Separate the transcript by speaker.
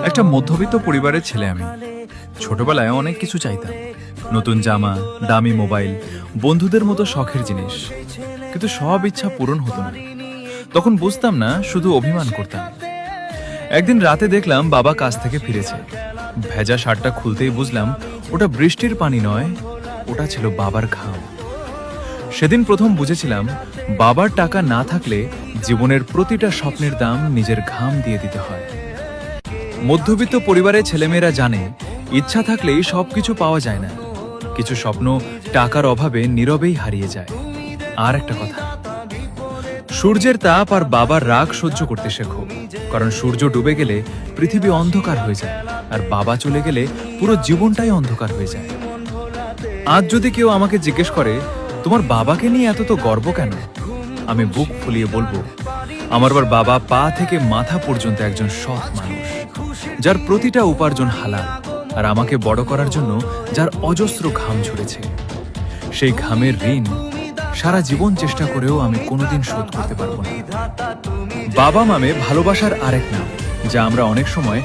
Speaker 1: একটা মধ্যবিত্ত পরিবারের ছেলে আমি। ছোটবেলায় অনেক কিছু চাইতাম, নতুন জামা, দামি মোবাইল, বন্ধুদের মতো শখের জিনিস। কিন্তু সব ইচ্ছা পূরণ হতো না। তখন বুঝতাম না, শুধু অভিমান করতাম। একদিন রাতে দেখলাম বাবা কাজ থেকে ফিরেছে। ভেজা শার্টটা খুলতেই বুঝলাম ওটা বৃষ্টির পানি নয়, ওটা ছিল বাবার ঘাম। সেদিন প্রথম বুঝেছিলাম, বাবার টাকা না থাকলে জীবনের প্রতিটা স্বপ্নের দাম নিজের ঘাম দিয়ে দিতে হয়। মধ্যবিত্ত পরিবারের ছেলেমেয়েরা জানে, ইচ্ছা থাকলেই সবকিছু পাওয়া যায় না। কিছু স্বপ্ন টাকার অভাবে নীরবেই হারিয়ে যায়। আর একটা কথা, সূর্যের তাপ আর বাবার রাগ সহ্য করতে শেখো। কারণ সূর্য ডুবে গেলে পৃথিবী অন্ধকার হয়ে যায়, আর বাবা চলে গেলে পুরো জীবনটাই অন্ধকার হয়ে যায়। আজ যদি কেউ আমাকে জিজ্ঞেস করে, তোমার বাবাকে নিয়ে এত তো গর্ব কেন, আমি বুক ফুলিয়ে বলবো, আমার বাবা পা থেকে মাথা পর্যন্ত একজন সৎ মানুষ, যার প্রতিটা উপার্জন হালাল, আর আমাকে বড় করার জন্য যার অজস্র ঘাম ঝরেছে। সেই ঘামের ঋণ সারা জীবন চেষ্টা করেও আমি কোনোদিন শোধ করতে পারবো না। বাবা মামে ভালোবাসার আরেক নাম, যা আমরা অনেক সময়